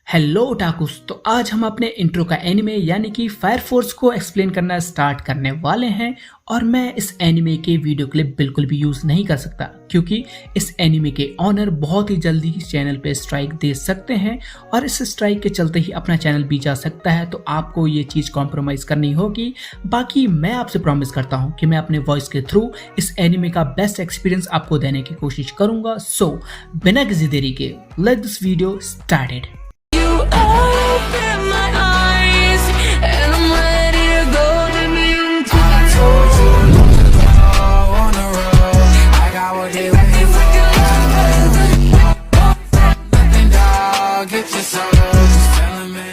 Hello ओटाकुस। तो आज हम अपने इंट्रो का एनिमे यानी कि फायर फोर्स को एक्सप्लेन करना स्टार्ट करने वाले हैं। और मैं इस एनिमे के वीडियो क्लिप बिल्कुल भी यूज नहीं कर सकता क्योंकि इस एनिमे के ऑनर बहुत ही जल्दी चैनल पे स्ट्राइक दे सकते हैं और इस स्ट्राइक के चलते ही अपना चैनल भी जा सकता है। तो आपको ये चीज कॉम्प्रोमाइज करनी होगी। बाकी मैं आपसे प्रॉमिस करता हूँ कि मैं अपने वॉइस के थ्रू इस एनिमे का बेस्ट एक्सपीरियंस आपको देने की कोशिश करूंगा। सो बिना किसी देरी के let this video started. Open my eyes and I'm ready to go to new time. I told you long ago on the road, I got what they waiting for. Nothing, dog, get your soul, just telling me.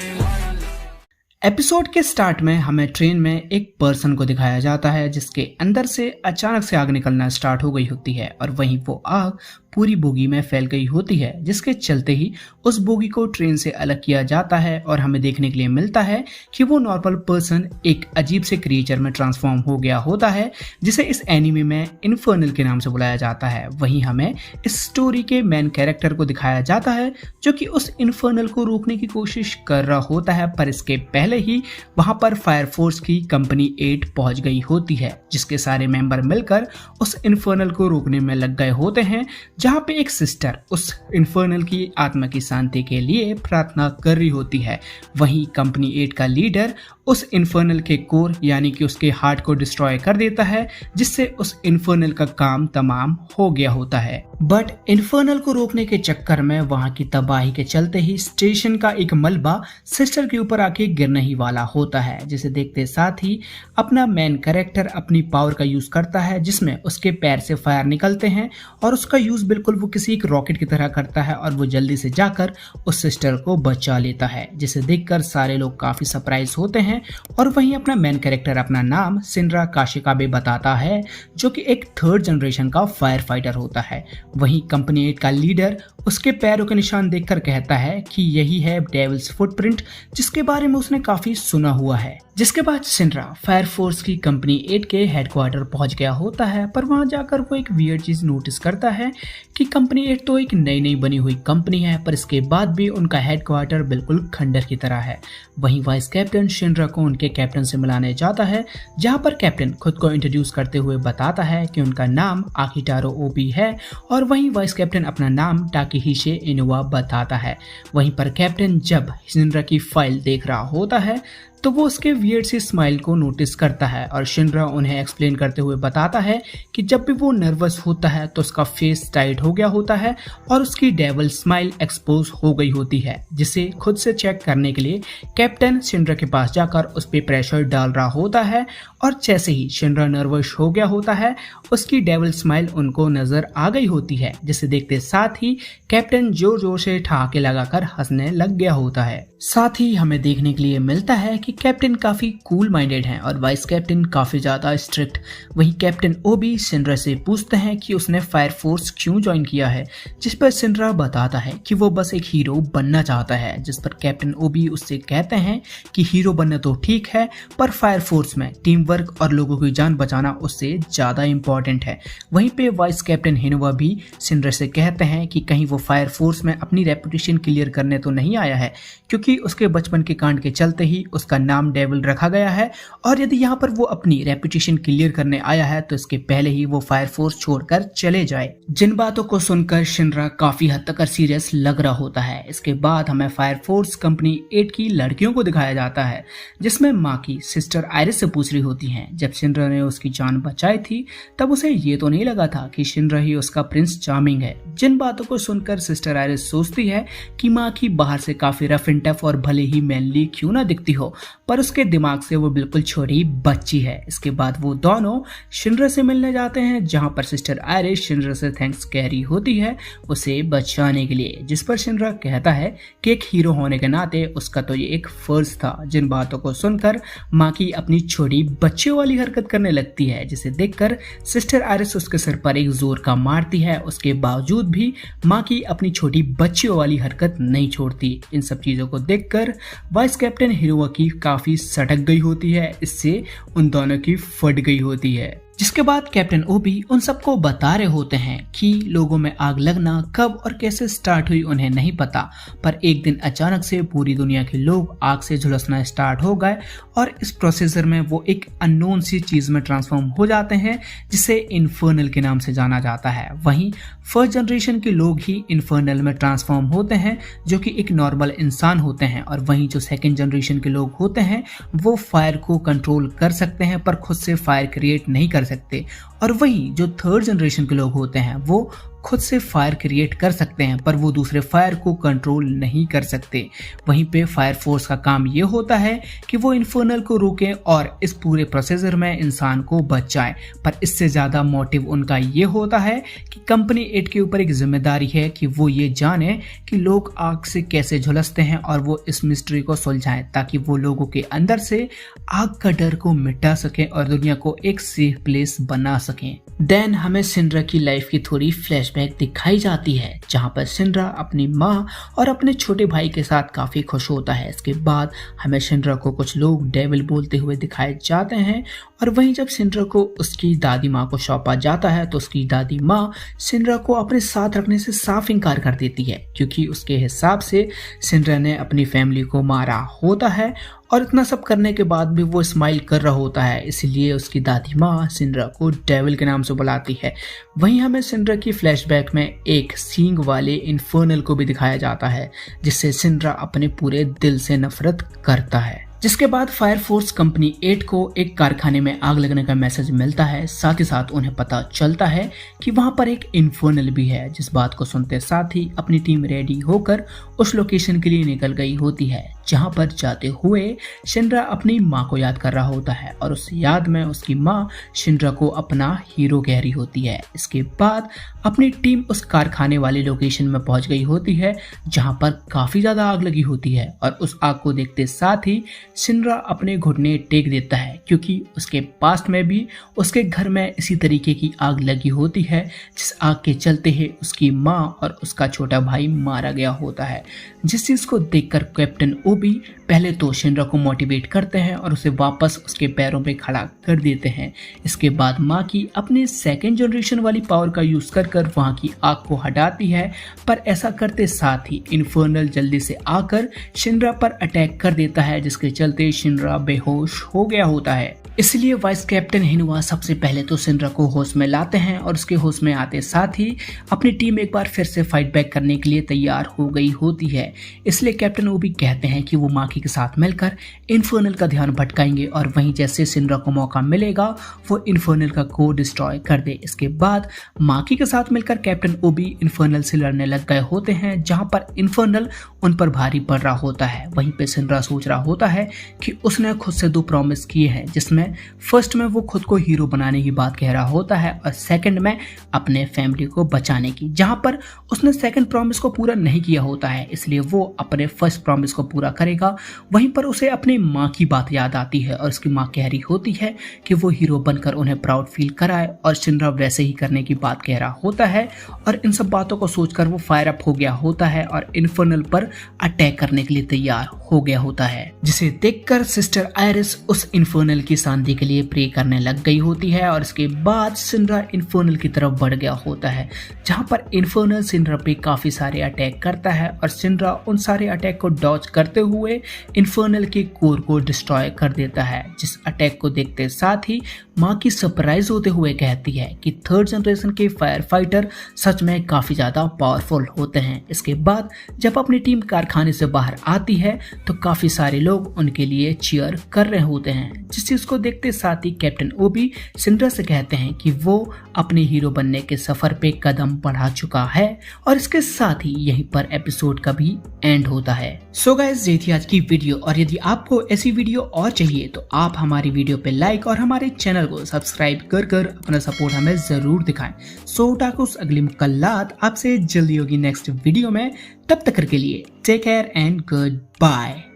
Episode के start में हमें train में एक person को दिखाया जाता है जिसके अंदर से अचानक से आग निकलना स्टार्ट हो गई होती है और वहीं वो आग पूरी बोगी में फैल गई होती है, जिसके चलते ही उस बोगी को ट्रेन से अलग किया जाता है और हमें देखने के लिए मिलता है कि वो नॉर्मल पर्सन एक अजीब से क्रिएचर में ट्रांसफॉर्म हो गया होता है जिसे इस एनिमे में इन्फर्नल के नाम से बुलाया जाता है। वहीं हमें इस स्टोरी के मेन कैरेक्टर को दिखाया जाता है जो कि उस इन्फर्नल को रोकने की कोशिश कर रहा होता है, पर इसके पहले ही वहां पर फायर फोर्स की कंपनी 8 पहुंच गई होती है जिसके सारे मेंबर मिलकर उस इन्फर्नल को रोकने में लग गए होते हैं, जहां पे एक सिस्टर उस इन्फर्नल की आत्मा की शांति के लिए प्रार्थना कर रही होती है। वहीं कंपनी 8 का लीडर उस इन्फर्नल के कोर यानी कि उसके हार्ट को डिस्ट्रॉय कर देता है जिससे उस इन्फर्नल का काम तमाम हो गया होता है। बट इन्फर्नल को रोकने के चक्कर में वहां की तबाही के चलते ही स्टेशन का एक मलबा सिस्टर के ऊपर आके गिरने ही वाला होता है, जिसे देखते साथ ही अपना मेन कैरेक्टर अपनी पावर का यूज करता है जिसमें उसके पैर से फायर निकलते हैं और उसका यूज बिल्कुल वो किसी एक रॉकेट की तरह करता है और वो जल्दी से जाकर उस सिस्टर को बचा लेता है, जिसे देखकर सारे लोग काफी सरप्राइज होते हैं। और वहीं अपना मेन कैरेक्टर अपना नाम शिनरा काशिकाबे बताता है जो कि एक 3rd जनरेशन का फायर फाइटर होता है। वहीं कंपनी 8 का लीडर उसके पैरों के निशान देखकर कहता है कि यही है डेविल्स फुटप्रिंट जिसके बारे में उसने काफी सुना हुआ है। जिसके बाद शिनरा फायर फोर्स की कंपनी 8 के हेडक्वार्टर पहुंच गया होता है, पर वहां जाकर वो एक वियर्ड चीज नोटिस करता है कि कंपनी 8 तो एक नई बनी हुई कंपनी है, पर इसके बाद भी उनका हेडक्वार्टर बिल्कुल खंडर की तरह है। वहीं वाइस कैप्टन शिनरा को उनके कैप्टन से मिलाने जाता है, जहां पर कैप्टन खुद को इंट्रोड्यूस करते हुए बताता है कि उनका नाम आकिटारो ओबी है और वहीं वाइस कैप्टन अपना नाम टाकीहिशे इनुवा बताता है। वहीं पर कैप्टन जब शिनरा की फाइल देख रहा होता है तो वो उसके वियर्ड सी स्माइल को नोटिस करता है और शिनरा उन्हें एक्सप्लेन करते हुए बताता है कि जब भी वो नर्वस होता है तो उसका फेस टाइट हो गया होता है और उसकी डेविल स्माइल एक्सपोज हो गई होती है, जिसे खुद से चेक करने के लिए कैप्टन शिनरा के पास जाकर उस पर प्रेशर डाल रहा होता है और जैसे ही शिनरा नर्वस हो गया होता है उसकी डेविल स्माइल उनको नजर आ गई होती है, जिसे देखते साथ ही कैप्टन जोर जोर से ठहाके लगाकर हंसने लग गया होता है। साथ ही हमें देखने के लिए मिलता है कि कैप्टन काफी कूल माइंडेड हैं और वाइस कैप्टन काफी ज्यादा स्ट्रिक्ट। वहीं कैप्टन ओबी शिनरा से पूछते हैं कि उसने फायर फोर्स क्यों ज्वाइन किया है, जिस पर शिनरा बताता है कि वो बस एक हीरो बनना चाहता है, जिस पर कैप्टन ओबी उससे कहते हैं कि हीरो बनना तो ठीक है पर फायर फोर्स में टीम वर्क और लोगों की जान बचाना उससे ज्यादा इंपॉर्टेंट है। वहीं पे वाइस कैप्टन हिनुआ भी शिनरा से कहते हैं कि कहीं वो फायर फोर्स में अपनी रेपुटेशन क्लियर करने तो नहीं आया है, क्योंकि उसके बचपन के कांड के चलते ही उसका नाम डेविल रखा गया है और यदि यहाँ पर वो अपनी रेपुटेशन क्लियर करने आया है तो इसके पहले ही वो फायर फोर्स छोड़कर चले जाए। जिन बातों को सुनकर शिनरा काफी हद तक सीरियस लग रहा होता है। इसके बाद हमें फायर फोर्स कंपनी 8 की लड़कियों को दिखाया जाता है, जिसमें माँ की सिस्टर आयरिस से पूछ रही होती है जब शिनरा ने उसकी जान बचाई थी तब उसे ये तो नहीं लगा था कि शिनरा ही उसका प्रिंस चार्मिंग है। जिन बातों को सुनकर सिस्टर आयरिस सोचती है कि माँ की बाहर से काफी रफ एंड टफ और भले ही मैनली क्यों ना दिखती हो पर उसके दिमाग से वो बिल्कुल छोटी बच्ची है। इसके बाद वो दोनों शिनरा से मिलने जाते हैं, जहां पर सिस्टर आयरिस शिनरा से थैंक्स कह रही होती है उसे बचाने के लिए, जिस पर शिनरा कहता है कि एक हीरो होने के नाते उसका तो ये एक फर्ज था। जिन बातों को सुनकर माँ की अपनी छोटी बच्चियों वाली हरकत करने लगती है, जिसे देखकर सिस्टर आयरिस उसके सिर पर एक जोर का मारती है। उसके बावजूद भी माँ की अपनी छोटी बच्चियों वाली हरकत नहीं छोड़ती। इन सब चीजों को देखकर वाइस कैप्टन हिरुआ की काफी सटक गई होती है, इससे उन दोनों की फट गई होती है। जिसके बाद कैप्टन ओबी उन सबको बता रहे होते हैं कि लोगों में आग लगना कब और कैसे स्टार्ट हुई उन्हें नहीं पता, पर एक दिन अचानक से पूरी दुनिया के लोग आग से झुलसना स्टार्ट हो गए और इस प्रोसेसर में वो एक अननोन सी चीज में ट्रांसफॉर्म हो जाते हैं जिसे इन्फर्नल के नाम से जाना जाता है। वहीं फर्स्ट जनरेशन के लोग ही इन्फर्नल में ट्रांसफॉर्म होते हैं जो कि एक नॉर्मल इंसान होते हैं, और वहीं जो सेकेंड जनरेशन के लोग होते हैं वो फायर को कंट्रोल कर सकते हैं पर खुद से फायर क्रिएट नहीं कर सकते, और वहीं जो थर्ड जनरेशन के लोग होते हैं वो खुद से फायर क्रिएट कर सकते हैं पर वो दूसरे फायर को कंट्रोल नहीं कर सकते। वहीं पे फायर फोर्स का काम ये होता है कि वो इन्फर्नल को रोकें और इस पूरे प्रोसेसर में इंसान को बचाएं, पर इससे ज़्यादा मोटिव उनका ये होता है कि कंपनी 8 के ऊपर एक जिम्मेदारी है कि वो ये जाने कि लोग आग से कैसे झुलसते हैं और वो इस मिस्ट्री को सुलझाएं ताकि वो लोगों के अंदर से आग का डर को मिटा सकें और दुनिया को एक सेफ प्लेस बना सकें। देन हमें सिंड्रा की लाइफ की थोड़ी फ्लैशबैक दिखाई जाती है जहां पर सिंड्रा अपनी माँ और अपने छोटे भाई के साथ काफी खुश होता है। इसके बाद हमें सिंड्रा को कुछ लोग डेविल बोलते हुए दिखाए जाते हैं, और वहीं जब सिंड्रा को उसकी दादी माँ को सौंपा जाता है तो उसकी दादी माँ सिंड्रा को अपने साथ रखने से साफ इनकार कर देती है क्योंकि उसके हिसाब से सिंड्रा ने अपनी फैमिली को मारा होता है और इतना सब करने के बाद भी वो स्माइल कर रहा होता है, इसलिए उसकी दादी माँ सिंड्रा को डेविल के नाम से बुलाती है। वहीं हमें सिंड्रा की फ्लैशबैक में एक सींग वाले इन्फर्नल को भी दिखाया जाता है जिससे सिंड्रा अपने पूरे दिल से नफरत करता है। जिसके बाद फायर फोर्स कंपनी 8 को एक कारखाने में आग लगने का मैसेज मिलता है, साथ ही साथ उन्हें पता चलता है कि वहां पर एक इन्फर्नल भी है। जिस बात को सुनते साथ ही अपनी टीम रेडी होकर उस लोकेशन के लिए निकल गई होती है जहां पर जाते हुए शिंड्रा अपनी माँ को याद कर रहा होता है और उस याद में उसकी माँ शिंड्रा को अपना हीरो कह रही होती है। इसके बाद अपनी टीम उस कारखाने वाली लोकेशन में पहुंच गई होती है जहां पर काफी ज्यादा आग लगी होती है, और उस आग को देखते साथ ही शिंड्रा अपने घुटने टेक देता है क्योंकि उसके पास्ट में भी उसके घर में इसी तरीके की आग लगी होती है जिस आग के चलते ही उसकी माँ और उसका छोटा भाई मारा गया होता है। जिस चीज को देखकर कैप्टन ओबी पहले तो शिंड्रा को मोटिवेट करते हैं और उसे वापस उसके पैरों पे खड़ा कर देते हैं। इसके बाद माँ की अपने सेकेंड जनरेशन वाली पावर का यूज कर वहां की आग को हटाती है, पर ऐसा करते साथ ही इन्फर्नल जल्दी से आकर शिंड्रा पर अटैक कर देता है जिसके चलते शिंड्रा बेहोश हो गया होता है। इसलिए वाइस कैप्टन हिनुआ सबसे पहले तो शिंड्रा को होश में लाते हैं और उसके होश में आते साथ ही अपनी टीम एक बार फिर से फाइट बैक करने के लिए तैयार हो गई होती है। इसलिए कैप्टन ओबी कहते हैं कि वो माकी के साथ मिलकर इन्फर्नल का ध्यान भटकाएंगे और वहीं जैसे शिंड्रा को मौका मिलेगा वो इन्फर्नल का कोड डिस्ट्रॉय कर दे। इसके बाद माकी के साथ मिलकर कैप्टन ओबी इन्फर्नल से लड़ने लग गए होते हैं जहां पर इन्फर्नल उन पर भारी पड़ रहा होता है। वहीं पे शिंड्रा सोच रहा होता है कि उसने खुद से 2 प्रॉमिस किए हैं, जिसमें फर्स्ट में वो खुद को हीरो बनाने की बात कह रहा होता है और सेकंड में अपने फैमिली को बचाने की, जहां पर उसने सेकंड प्रॉमिस को पूरा नहीं किया होता है, इसलिए वो अपने फर्स्ट प्रॉमिस को पूरा करेगा। वहीं पर उसे अपनी माँ की बात याद आती है और उसकी माँ कह रही होती है कि वो हीरो बनकर उन्हें प्राउड फील कराए, और शिंड्रा वैसे ही करने की बात कह रहा होता है। और इन सब बातों को सोचकर वो फायर अप हो गया होता है और इन्फर्नल पर अटैक करने के लिए तैयार हो गया होता है, जिसे देखकर सिस्टर आयरिस उस इन्फर्नल की शांति के लिए प्रे करने लग गई होती है। और इसके बाद शिंड्रा इन्फर्नल की तरफ बढ़ गया होता है जहां पर इन्फर्नल शिंड्रा पे काफी सारे अटैक करता है और शिंड्रा उन सारे अटैक को डॉज करते हुए इन्फर्नल के कोर को डिस्ट्रॉय कर देता है। जिस अटैक को देखते साथ ही माँ की सरप्राइज होते हुए कहती है कि थर्ड जनरेशन के फायर फाइटर सच में काफी ज्यादा पावरफुल होते हैं। इसके बाद जब अपनी टीम कारखाने से बाहर आती है तो काफी सारे लोग उनके लिए चीयर कर रहे होते हैं। जिस चीज को देखते साथ ही कैप्टन ओबी शिंड्रा से कहते हैं कि वो अपने हीरो बनने के सफर पे कदम बढ़ा चुका है, और इसके साथ ही यहीं पर एपिसोड का भी एंड होता है। सो गाइस, ये थी आज की वीडियो, और यदि आपको ऐसी वीडियो और चाहिए तो आप हमारी वीडियो पे लाइक और हमारे चैनल को सब्सक्राइब कर अपना सपोर्ट हमें जरूर दिखाएं। सो टाकुस अगली मुलाकात आपसे जल्दी होगी नेक्स्ट वीडियो में। तब तक के लिए take care and good bye.